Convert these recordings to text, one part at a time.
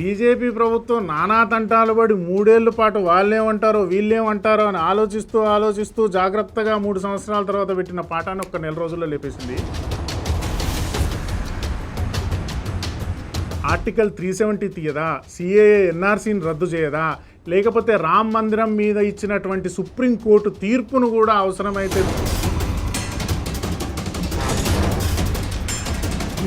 BJP ప్రభుత్వం నానా తంటాలు పడి 3 ఏళ్ల పాటు వాళ్ళేమంటారో వీళ్ళేమంటారో అని ఆలోచిస్తూ జాగ్రత్తగా 3 సంవత్సరాల తర్వాత పెట్టిన పాఠాన్ని ఒక్క నెల రోజుల్లో లేపేసింది. ఆర్టికల్ 370 తీయదా, సిఏఏ ఎన్ఆర్సీని రద్దు చేయదా, లేకపోతే రామ్ మందిరం మీద ఇచ్చినటువంటి సుప్రీంకోర్టు తీర్పును కూడా అవసరమైతే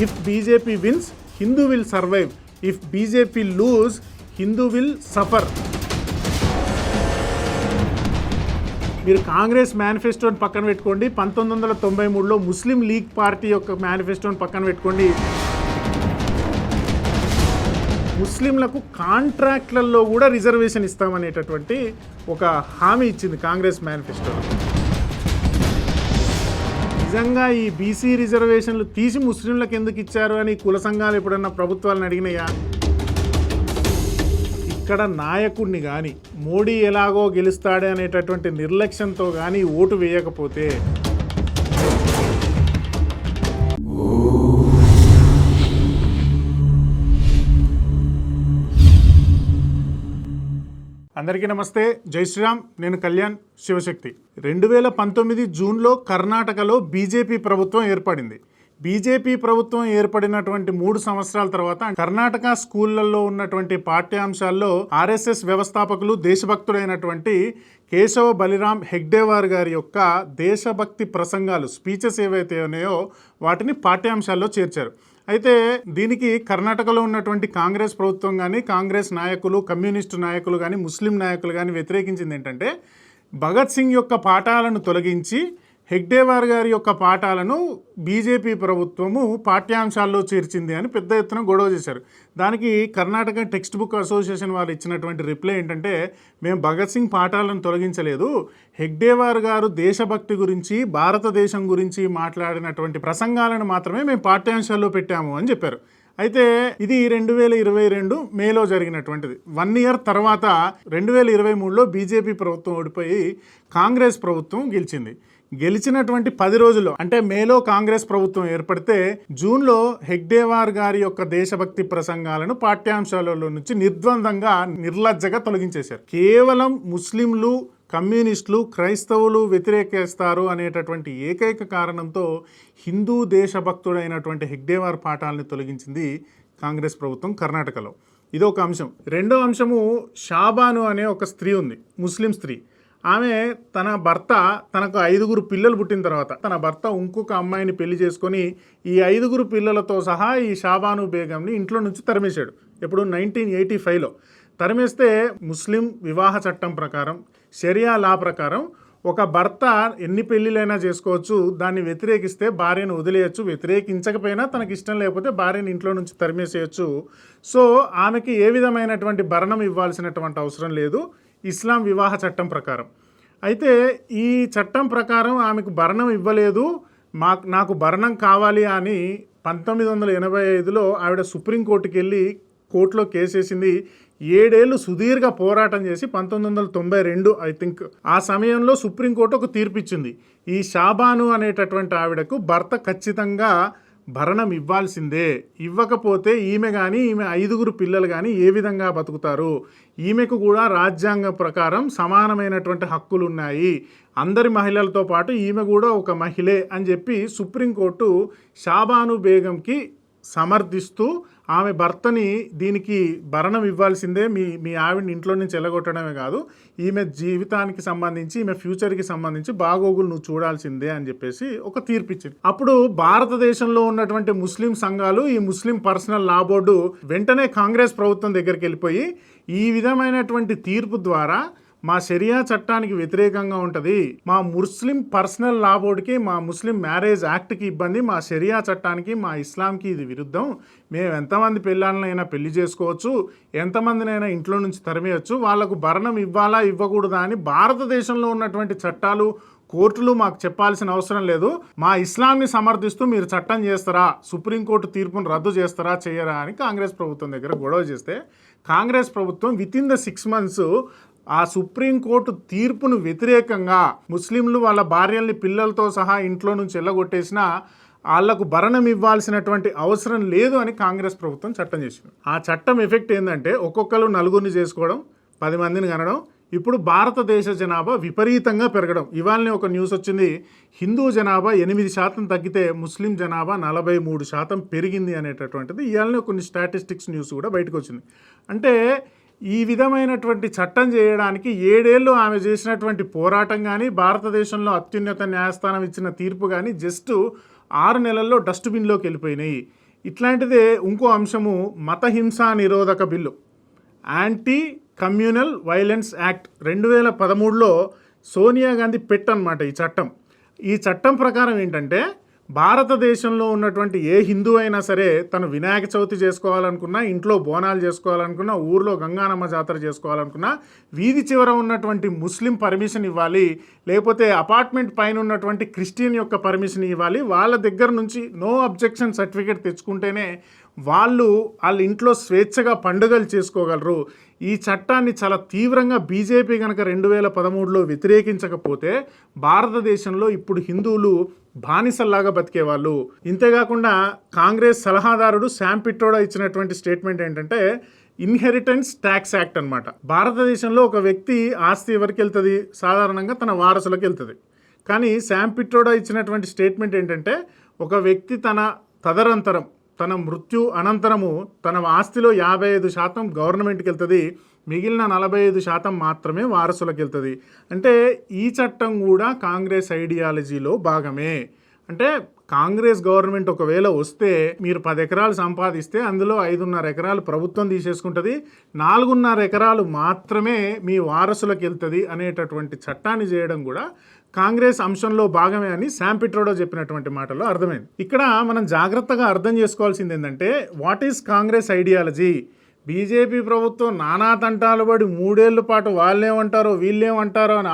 if BJP wins Hindu will survive, if BJP lose Hindu will suffer. మీరు కాంగ్రెస్ మేనిఫెస్టోని పక్కన పెట్టుకోండి, 1993లో ముస్లిం లీగ్ పార్టీ యొక్క మేనిఫెస్టోని పక్కన పెట్టుకోండి. ముస్లింలకు కాంట్రాక్ట్లలో కూడా రిజర్వేషన్ ఇస్తామనేటటువంటి ఒక హామీ ఇచ్చింది కాంగ్రెస్ మేనిఫెస్టో. నిజంగా ఈ బీసీ రిజర్వేషన్లు తీసి ముస్లింలకు ఎందుకు ఇచ్చారు అని కుల సంఘాలు ఎప్పుడన్నా ప్రభుత్వాలను అడిగినాయా? ఇక్కడ నాయకుడిని కానీ మోడీ ఎలాగో గెలుస్తాడే అనేటటువంటి నిర్లక్ష్యంతో కానీ ఓటు వేయకపోతే అందరికీ నమస్తే, జై శ్రీరామ్. నేను కళ్యాణ్ శివశక్తి. 2019 జూన్లో కర్ణాటకలో బీజేపీ ప్రభుత్వం ఏర్పడింది. బీజేపీ ప్రభుత్వం ఏర్పడినటువంటి 3 సంవత్సరాల తర్వాత కర్ణాటక స్కూళ్లలో ఉన్నటువంటి పాఠ్యాంశాల్లో ఆర్ఎస్ఎస్ వ్యవస్థాపకులు దేశభక్తుడైనటువంటి కేశవ బలిరామ్ హెగ్డేవార్ గారి యొక్క దేశభక్తి ప్రసంగాలు, స్పీచెస్ ఏవైతే ఉన్నాయో వాటిని పాఠ్యాంశాల్లో చేర్చారు. అయితే దీనికి కర్ణాటకలో ఉన్నటువంటి కాంగ్రెస్ ప్రభుత్వం కానీ, కాంగ్రెస్ నాయకులు, కమ్యూనిస్టు నాయకులు కానీ, ముస్లిం నాయకులు కానీ వ్యతిరేకించింది ఏంటంటే భగత్ సింగ్ యొక్క పాఠాలను తొలగించి హెగ్డేవార్ గారి యొక్క పాఠాలను బీజేపీ ప్రభుత్వము పాఠ్యాంశాల్లో చేర్చింది అని పెద్ద ఎత్తున గొడవ చేశారు. దానికి కర్ణాటక టెక్స్ట్ బుక్ అసోసియేషన్ వాళ్ళు ఇచ్చినటువంటి రిప్లై ఏంటంటే, మేము భగత్ సింగ్ పాఠాలను తొలగించలేదు, హెగ్డేవార్ గారు దేశభక్తి గురించి, భారతదేశం గురించి మాట్లాడినటువంటి ప్రసంగాలను మాత్రమే మేము పాఠ్యాంశాల్లో పెట్టాము అని చెప్పారు. అయితే ఇది 2022 మేలో జరిగినటువంటిది. 1 ఇయర్ తర్వాత 2023లో బీజేపీ ప్రభుత్వం ఓడిపోయి కాంగ్రెస్ ప్రభుత్వం గెలిచింది. గెలిచినటువంటి 10 రోజుల్లో, అంటే మేలో కాంగ్రెస్ ప్రభుత్వం ఏర్పడితే జూన్లో హెగ్డేవార్ గారి యొక్క దేశభక్తి ప్రసంగాలను పాఠ్యాంశాలలో నుంచి నిర్ద్వందంగా, నిర్లజ్జగా తొలగించేశారు. కేవలం ముస్లింలు, కమ్యూనిస్టులు, క్రైస్తవులు వ్యతిరేకిస్తారు అనేటటువంటి ఏకైక కారణంతో హిందూ దేశభక్తుడైనటువంటి హెగ్డేవార్ పాఠాలను తొలగించింది కాంగ్రెస్ ప్రభుత్వం కర్ణాటకలో. ఇది ఒక అంశం. రెండో అంశము, షాబాను అనే ఒక స్త్రీ ఉంది, ముస్లిం స్త్రీ. ఆమె తన భర్త, తనకు 5 పిల్లలు పుట్టిన తర్వాత తన భర్త ఇంకొక అమ్మాయిని పెళ్లి చేసుకొని ఈ 5 పిల్లలతో సహా ఈ షాబాను బేగంని ఇంట్లో నుంచి తరిమేశాడు. ఎప్పుడు? 1985లో తరిమేస్తే ముస్లిం వివాహ చట్టం ప్రకారం, షరియా లా ప్రకారం ఒక భర్త ఎన్ని పెళ్ళిళ్ళైనా చేసుకోవచ్చు, దాన్ని వ్యతిరేకిస్తే భార్యను వదిలేయచ్చు, వ్యతిరేకించకపోయినా తనకి ఇష్టం లేకపోతే భార్యను ఇంట్లో నుంచి తరిమేసేయచ్చు. సో ఆమెకి ఏ విధమైనటువంటి భరణం ఇవ్వాల్సినటువంటి అవసరం లేదు ఇస్లాం వివాహ చట్టం ప్రకారం. అయితే ఈ చట్టం ప్రకారం ఆమెకు భరణం ఇవ్వలేదు, నాకు భరణం కావాలి అని 1985లో ఆవిడ సుప్రీంకోర్టుకి వెళ్ళి కోర్టులో కేసేసింది. 7 ఏళ్ళు సుదీర్ఘ పోరాటం చేసి 1992 ఐ థింక్ ఆ సమయంలో సుప్రీంకోర్టు ఒక తీర్పు ఇచ్చింది. ఈ షాబాను అనేటటువంటి ఆవిడకు భర్త ఖచ్చితంగా భరణం ఇవ్వాల్సిందే, ఇవ్వకపోతే ఈమె కానీ ఈమె 5 పిల్లలు కానీ ఏ విధంగా బతుకుతారు, ఈమెకు కూడా రాజ్యాంగ ప్రకారం సమానమైనటువంటి హక్కులు ఉన్నాయి, అందరి మహిళలతో పాటు ఈమె కూడా ఒక మహిళే అని చెప్పి సుప్రీంకోర్టు షాబాను బేగంకి సమర్థిస్తూ ఆమె భర్తని దీనికి భరణం ఇవ్వాల్సిందే, మీ ఆవిడని ఇంట్లో నుంచి వెళ్ళగొట్టడమే కాదు, ఈమె జీవితానికి సంబంధించి, ఈమె ఫ్యూచర్కి సంబంధించి బాగోగులు నువ్వు చూడాల్సిందే అని చెప్పేసి ఒక తీర్పు ఇచ్చింది. అప్పుడు భారతదేశంలో ఉన్నటువంటి ముస్లిం సంఘాలు, ఈ ముస్లిం పర్సనల్ లా బోర్డు వెంటనే కాంగ్రెస్ ప్రభుత్వం దగ్గరికి వెళ్ళిపోయి ఈ విధమైనటువంటి తీర్పు ద్వారా మా షరియా చట్టానికి వ్యతిరేకంగా ఉంటుంది, మా ముస్లిం పర్సనల్ లా బోర్డుకి, మా ముస్లిం మ్యారేజ్ యాక్ట్కి ఇబ్బంది, మా షరియా చట్టానికి, మా ఇస్లాంకి ఇది విరుద్ధం, మేము ఎంతమంది పెళ్ళాలనైనా పెళ్లి చేసుకోవచ్చు, ఎంతమందినైనా ఇంట్లో నుంచి తరిమేయచ్చు, వాళ్లకు భరణం ఇవ్వాలా ఇవ్వకూడదా అని భారతదేశంలో ఉన్నటువంటి చట్టాలు, కోర్టులు మాకు చెప్పాల్సిన అవసరం లేదు, మా ఇస్లాంని సమర్థిస్తూ మీరు చట్టం చేస్తారా, సుప్రీంకోర్టు తీర్పును రద్దు చేస్తారా చేయరా అని కాంగ్రెస్ ప్రభుత్వం దగ్గర గొడవ చేస్తే కాంగ్రెస్ ప్రభుత్వం వితిన్ ద 6 months ఆ సుప్రీంకోర్టు తీర్పును వ్యతిరేకంగా ముస్లింలు వాళ్ళ భార్యల్ని పిల్లలతో సహా ఇంట్లో నుంచి వెళ్ళగొట్టేసిన వాళ్లకు భరణం ఇవ్వాల్సినటువంటి అవసరం లేదు అని కాంగ్రెస్ ప్రభుత్వం చట్టం చేసింది. ఆ చట్టం ఎఫెక్ట్ ఏంటంటే ఒక్కొక్కరు నలుగురిని చేసుకోవడం, 10 మందిని కనడం. ఇప్పుడు భారతదేశ జనాభా విపరీతంగా పెరగడం. ఇవాళనే ఒక న్యూస్ వచ్చింది, హిందూ జనాభా 8% తగ్గితే ముస్లిం జనాభా 43% పెరిగింది అనేటటువంటిది. ఇవాళనే కొన్ని స్టాటిస్టిక్స్ న్యూస్ కూడా బయటకు వచ్చింది. అంటే ఈ విధమైనటువంటి చట్టం చేయడానికి 7 ఏళ్ళు ఆమె చేసినటువంటి పోరాటం కానీ, భారతదేశంలో అత్యున్నత న్యాయస్థానం ఇచ్చిన తీర్పు కానీ జస్ట్ 6 నెలల్లో డస్ట్బిన్లోకి వెళ్ళిపోయినాయి. ఇట్లాంటిదే ఇంకో అంశము మత హింసా నిరోధక bill, anti communal violence act 2013లో సోనియా గాంధీ పెట్టనమాట ఈ చట్టం ప్రకారం ఏంటంటే భారతదేశంలో ఉన్నటువంటి ఏ హిందూ అయినా సరే తను వినాయక చవితి చేసుకోవాలనుకున్నా, ఇంట్లో బోనాలు చేసుకోవాలనుకున్నా, ఊర్లో గంగానమ్మ జాతర చేసుకోవాలనుకున్నా వీధి చివర ఉన్నటువంటి ముస్లిం పర్మిషన్ ఇవ్వాలి, లేకపోతే అపార్ట్మెంట్ పైన ఉన్నటువంటి క్రిస్టియన్ యొక్క పర్మిషన్ ఇవ్వాలి. వాళ్ళ దగ్గర నుంచి నో అబ్జెక్షన్ సర్టిఫికేట్ తెచ్చుకుంటేనే వాళ్ళ ఇంట్లో స్వేచ్ఛగా పండుగలు చేసుకోగలరు. ఈ చట్టాన్ని చాలా తీవ్రంగా బీజేపీ కనుక 2013లో వ్యతిరేకించకపోతే భారతదేశంలో ఇప్పుడు హిందువులు బానిసల్లాగా బతికేవాళ్ళు. ఇంతేకాకుండా కాంగ్రెస్ సలహాదారుడు శామ్ పిట్రోడా ఇచ్చినటువంటి స్టేట్మెంట్ ఏంటంటే ఇన్హెరిటెన్స్ ట్యాక్స్ యాక్ట్ అనమాట. భారతదేశంలో ఒక వ్యక్తి ఆస్తి ఎవరికి వెళ్తుంది? సాధారణంగా తన వారసులకు వెళ్తుంది. కానీ శామ్ పిట్రోడా ఇచ్చినటువంటి స్టేట్మెంట్ ఏంటంటే ఒక వ్యక్తి తన మృత్యు అనంతరము తన ఆస్తిలో 55% గవర్నమెంట్కి వెళ్తుంది, మిగిలిన 45% మాత్రమే వారసులకు వెళ్తుంది. అంటే ఈ చట్టం కూడా కాంగ్రెస్ ఐడియాలజీలో భాగమే. అంటే కాంగ్రెస్ గవర్నమెంట్ ఒకవేళ వస్తే మీరు 10 ఎకరాలు సంపాదిస్తే అందులో 5.5 ఎకరాలు ప్రభుత్వం తీసేసుకుంటుంది, 4.5 ఎకరాలు మాత్రమే మీ వారసులకు వెళ్తుంది అనేటటువంటి చట్టాన్ని చేయడం కూడా కాంగ్రెస్ అంశంలో భాగమే అని శామ్ పిట్రోడా చెప్పినటువంటి మాటల్లో అర్థమైంది. ఇక్కడ మనం జాగ్రత్తగా అర్థం చేసుకోవాల్సింది ఏంటంటే what is Congress ideology. BJP ప్రభుత్వం నానా తంటాలు పడి 3 ఏళ్ల పాటు వాళ్ళేమంటారో వీళ్ళేమంటారో అని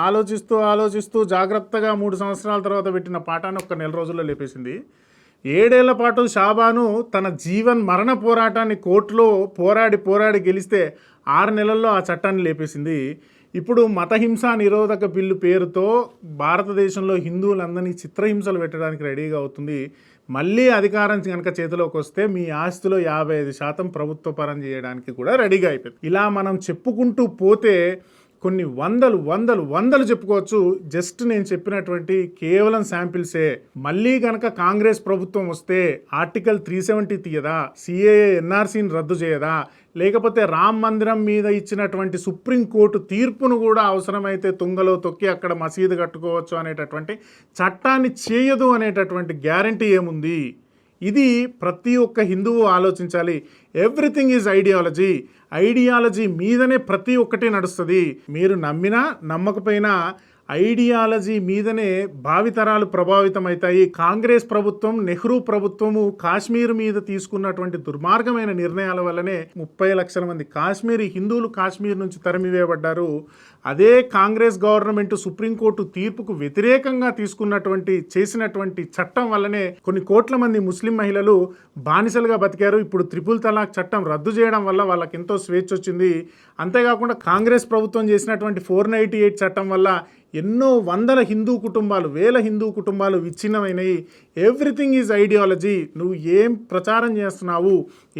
ఆలోచిస్తూ జాగ్రత్తగా 3 సంవత్సరాల తర్వాత పెట్టిన పాఠాన్ని ఒక్క నెల రోజుల్లో లేపేసింది. 7 ఏళ్ల పాటు షాబాను తన జీవన్ మరణ పోరాటాన్ని కోర్టులో పోరాడి గెలిస్తే 6 నెలల్లో ఆ చట్టాన్ని లేపేసింది. ఇప్పుడు మతహింసా నిరోధక బిల్లు పేరుతో భారతదేశంలో హిందువులందరినీ చిత్రహింసలు పెట్టడానికి రెడీగా అవుతుంది. మళ్ళీ అధికారం కనుక చేతిలోకి వస్తే మీ ఆస్తిలో 55% ప్రభుత్వ పరం చేయడానికి కూడా రెడీగా అయిపోయింది. ఇలా మనం చెప్పుకుంటూ పోతే కొన్ని వందలు చెప్పుకోవచ్చు. జస్ట్ నేను చెప్పినటువంటి కేవలం శాంపిల్సే. మళ్ళీ గనక కాంగ్రెస్ ప్రభుత్వం వస్తే ఆర్టికల్ 370 తీయదా, సిఏఏ ఎన్ఆర్సీని రద్దు చేయదా, లేకపోతే రామ్ మందిరం మీద ఇచ్చినటువంటి సుప్రీంకోర్టు తీర్పును కూడా అవసరమైతే తుంగలో తొక్కి అక్కడ మసీదు కట్టుకోవచ్చు అనేటటువంటి చట్టాన్ని చేయదు అనేటటువంటి గ్యారంటీ ఏముంది? ఇది ప్రతి ఒక్క హిందువు ఆలోచించాలి. ఎవ్రీథింగ్ ఈజ్ ఐడియాలజీ మీదనే ప్రతి ఒక్కటి నడుస్తుంది. మీరు నమ్మినా నమ్మకపోయినా ఐడియాలజీ మీదనే భావితరాలు ప్రభావితం అవుతాయి. కాంగ్రెస్ ప్రభుత్వం, నెహ్రూ ప్రభుత్వము కాశ్మీర్ మీద తీసుకున్నటువంటి దుర్మార్గమైన నిర్ణయాల వల్లనే 30 లక్షల మంది కాశ్మీరీ హిందువులు కాశ్మీర్ నుంచి తరిమివేయబడ్డారు. అదే కాంగ్రెస్ గవర్నమెంట్ సుప్రీంకోర్టు తీర్పుకు వ్యతిరేకంగా చేసినటువంటి చట్టం వల్లనే కొన్ని కోట్ల మంది ముస్లిం మహిళలు బానిసలుగా బతికారు. ఇప్పుడు 3 తలాక్ చట్టం రద్దు చేయడం వల్ల వాళ్ళకి ఎంతో స్వేచ్ఛ వచ్చింది. అంతేకాకుండా కాంగ్రెస్ ప్రభుత్వం చేసినటువంటి 498 చట్టం వల్ల ఎన్నో వందల హిందూ కుటుంబాలు, వేల హిందూ కుటుంబాలు విచ్ఛిన్నమైనవి. Everything is ideology. నువ్వు ఏం ప్రచారం చేస్తున్నావు,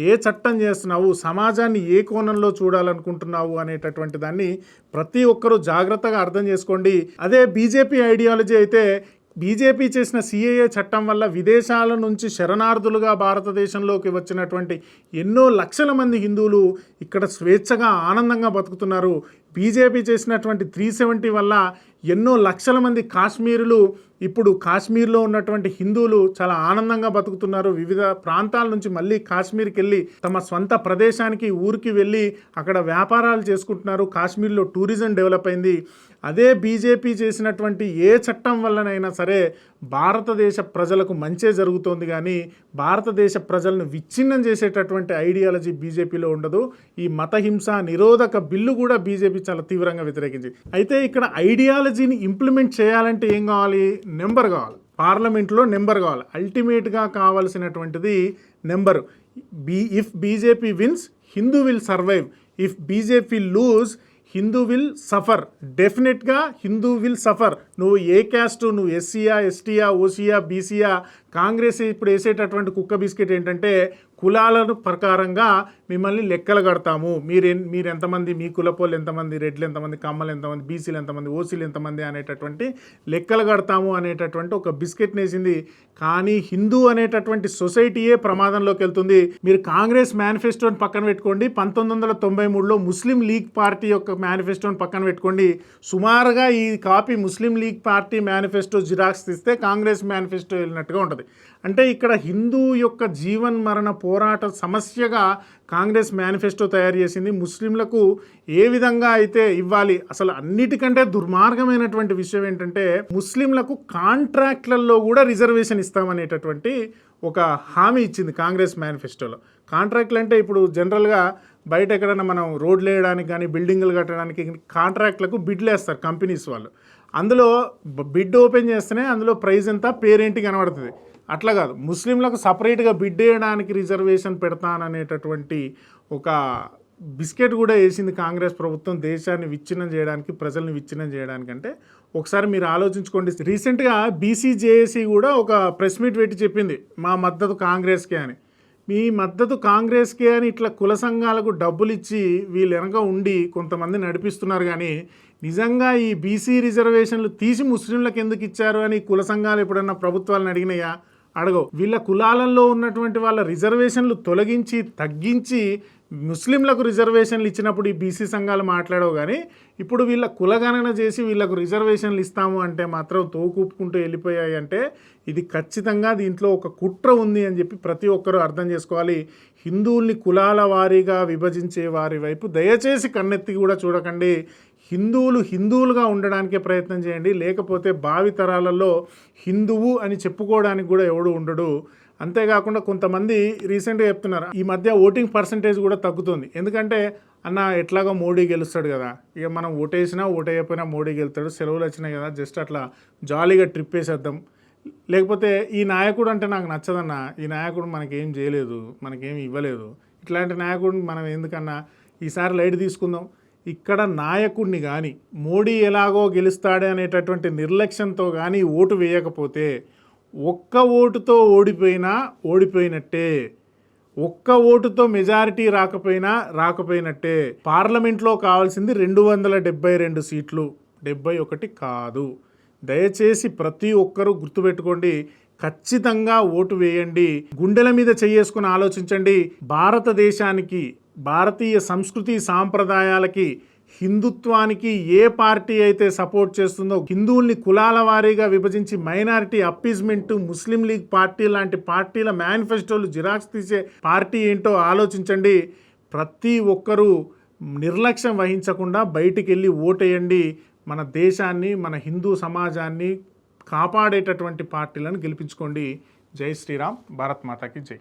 ఏ చట్టం చేస్తున్నావు, సమాజాన్ని ఏ కోణంలో చూడాలనుకుంటున్నావు అనేటటువంటి దాన్ని ప్రతి ఒక్కరూ జాగ్రత్తగా అర్థం చేసుకోండి. అదే బీజేపీ ఐడియాలజీ అయితే బీజేపీ చేసిన సిఏఏ చట్టం వల్ల విదేశాల నుంచి శరణార్థులుగా భారతదేశంలోకి వచ్చినటువంటి ఎన్నో లక్షల మంది హిందువులు ఇక్కడ స్వేచ్ఛగా ఆనందంగా బతుకుతున్నారు. బీజేపీ చేసినటువంటి 370 వల్ల ఎన్నో లక్షల మంది కాశ్మీరులు ఇప్పుడు కాశ్మీర్లో ఉన్నటువంటి హిందువులు చాలా ఆనందంగా బతుకుతున్నారు. వివిధ ప్రాంతాల నుంచి మళ్ళీ కాశ్మీర్కి వెళ్ళి తమ స్వంత ప్రదేశానికి ఊరికి వెళ్ళి అక్కడ వ్యాపారాలు చేసుకుంటున్నారు. కాశ్మీర్లో టూరిజం డెవలప్ అయింది. అదే బీజేపీ చేసినటువంటి ఏ చట్టం వల్లనైనా సరే భారతదేశ ప్రజలకు మంచే జరుగుతోంది, కానీ భారతదేశ ప్రజలను విచ్ఛిన్నం చేసేటటువంటి ఐడియాలజీ బీజేపీలో ఉండదు. ఈ మతహింస నిరోధక బిల్లు కూడా బీజేపీ చాలా తీవ్రంగా వ్యతిరేకించింది. అయితే ఇక్కడ ఐడియాలజీని ఇంప్లిమెంట్ చేయాలంటే ఏం కావాలి? నెంబర్ కావాలి. పార్లమెంట్లో నెంబర్ కావాలి. అల్టిమేట్గా కావాల్సినటువంటిది number. If BJP wins, Hindu will survive. If BJP lose, Hindu will suffer. డెఫినెట్గా హిందూ విల్ సఫర్. నువ్వు ఏ క్యాస్ట్, నువ్వు ఎస్సీయా, ఎస్టీయా, ఓసీయా, బీసీయా, కాంగ్రెస్ ఇప్పుడు వేసేటటువంటి కుక్క బిస్కెట్ ఏంటంటే కులాల ప్రకారంగా మిమ్మల్ని లెక్కలు కడతాము. మీరు ఎంతమంది, మీ కులపోళ్ళు ఎంతమంది, రెడ్లు ఎంతమంది, కమ్మలు ఎంతమంది, బీసీలు ఎంతమంది, ఓసీలు ఎంతమంది అనేటటువంటి లెక్కలు కడతాము అనేటటువంటి ఒక బిస్కెట్ వేసింది. కానీ హిందూ అనేటటువంటి సొసైటీయే ప్రమాదంలోకి వెళ్తుంది. మీరు కాంగ్రెస్ మేనిఫెస్టోని పక్కన పెట్టుకోండి, 1993లో ముస్లిం లీగ్ పార్టీ యొక్క మేనిఫెస్టోని పక్కన పెట్టుకోండి. సుమారుగా ఈ కాపీ ముస్లిం లీగ్ పార్టీ మేనిఫెస్టో జిరాక్స్ తీస్తే కాంగ్రెస్ మేనిఫెస్టో వెళ్ళినట్టుగా ఉంటుంది. అంటే ఇక్కడ హిందూ యొక్క జీవన్ మరణ పోరాట సమస్యగా కాంగ్రెస్ మేనిఫెస్టో తయారు చేసింది. ముస్లింలకు ఏ విధంగా అయితే ఇవ్వాలి, అసలు అన్నిటికంటే దుర్మార్గమైనటువంటి విషయం ఏంటంటే ముస్లింలకు కాంట్రాక్ట్లలో కూడా రిజర్వేషన్ ఇస్తామనేటటువంటి ఒక హామీ ఇచ్చింది కాంగ్రెస్ మేనిఫెస్టోలో. కాంట్రాక్ట్లు అంటే ఇప్పుడు జనరల్గా బయట ఎక్కడైనా మనం రోడ్లు వేయడానికి కానీ బిల్డింగులు కట్టడానికి కాంట్రాక్ట్లకు బిడ్లు వేస్తారు కంపెనీస్ వాళ్ళు. అందులో బిడ్ ఓపెన్ చేస్తేనే అందులో ప్రైస్ ఎంత, పేరేంటి కనబడుతుంది. అట్లా కాదు, ముస్లింలకు సపరేట్గా బిడ్ వేయడానికి రిజర్వేషన్ పెడతాననేటటువంటి ఒక బిస్కెట్ కూడా వేసింది కాంగ్రెస్ ప్రభుత్వం దేశాన్ని విచ్ఛిన్నం చేయడానికి, ప్రజల్ని విచ్ఛిన్నం చేయడానికి. అంటే ఒకసారి మీరు ఆలోచించుకోండి. రీసెంట్గా బీసీజేఏసీ కూడా ఒక ప్రెస్ మీట్ పెట్టి చెప్పింది మా మద్దతు కాంగ్రెస్కే అని. మీ మద్దతు కాంగ్రెస్కే అని ఇట్లా కుల సంఘాలకు డబ్బులు ఇచ్చి వీళ్ళు వెనక ఉండి కొంతమంది నడిపిస్తున్నారు. కానీ నిజంగా ఈ బీసీ రిజర్వేషన్లు తీసి ముస్లింలకు ఎందుకు ఇచ్చారు అని కుల సంఘాలు ఎప్పుడన్నా ప్రభుత్వాలను అడిగినాయా? అడగవు. వీళ్ళ కులాలలో ఉన్నటువంటి వాళ్ళ రిజర్వేషన్లు తొలగించి తగ్గించి ముస్లింలకు రిజర్వేషన్లు ఇచ్చినప్పుడు ఈ బీసీ సంఘాలు మాట్లాడవు. కానీ ఇప్పుడు వీళ్ళ కులగణన చేసి వీళ్ళకు రిజర్వేషన్లు ఇస్తాము అంటే మాత్రం తోకూపుకుంటూ వెళ్ళిపోయాయి. అంటే ఇది ఖచ్చితంగా దీంట్లో ఒక కుట్ర ఉంది అని చెప్పి ప్రతి ఒక్కరూ అర్థం చేసుకోవాలి. హిందువుల్ని కులాల వారీగా విభజించే వారి వైపు దయచేసి కన్నెత్తి కూడా చూడకండి. హిందువులుగా ఉండడానికే ప్రయత్నం చేయండి. లేకపోతే భావితరాలలో హిందువు అని చెప్పుకోవడానికి కూడా ఎవడు ఉండడు. అంతేకాకుండా కొంతమంది రీసెంట్గా చెప్తున్నారు ఈ మధ్య ఓటింగ్ పర్సంటేజ్ కూడా తగ్గుతుంది. ఎందుకంటే అన్న ఎట్లాగో మోడీ గెలుస్తాడు కదా, ఇక మనం ఓటేసినా ఓటేయకపోయినా మోడీ గెలుస్తాడు, సెలవులు వచ్చినాయి కదా, జస్ట్ అట్లా జాలీగా ట్రిప్ వేసేద్దాం. లేకపోతే ఈ నాయకుడు అంటే నాకు నచ్చదన్న, ఈ నాయకుడు మనకేం చేయలేదు, మనకేం ఇవ్వలేదు, ఇట్లాంటి నాయకుడిని మనం ఎందుకన్నా ఈసారి లైట్ తీసుకుందాం. ఇక్కడ నాయకుడిని కానీ మోడీ ఎలాగో గెలుస్తాడే అనేటటువంటి నిర్లక్ష్యంతో కానీ ఓటు వేయకపోతే ఒక్క ఓటుతో ఓడిపోయినా ఓడిపోయినట్టే, ఒక్క ఓటుతో మెజారిటీ రాకపోయినట్టే. పార్లమెంట్లో కావాల్సింది 272 సీట్లు, 71 కాదు. దయచేసి ప్రతి ఒక్కరూ గుర్తుపెట్టుకోండి, ఖచ్చితంగా ఓటు వేయండి. గుండెల మీద చేసుకుని ఆలోచించండి. భారతదేశానికి, భారతీయ సంస్కృతి సాంప్రదాయాలకి, హిందుత్వానికి ఏ పార్టీ అయితే సపోర్ట్ చేస్తుందో, హిందువుల్ని కులాల వారీగా విభజించి మైనారిటీ అప్పీజ్మెంట్, ముస్లిం లీగ్ పార్టీ లాంటి పార్టీల మేనిఫెస్టోలు జిరాక్స్ తీసే పార్టీ ఏంటో ఆలోచించండి. ప్రతి ఒక్కరూ నిర్లక్ష్యం వహించకుండా బయటికి వెళ్ళి ఓటేయండి. మన దేశాన్ని, మన హిందూ సమాజాన్ని కాపాడేటటువంటి పార్టీలను గెలిపించుకోండి. జై శ్రీరామ్, భారత్ మాతాకి జై.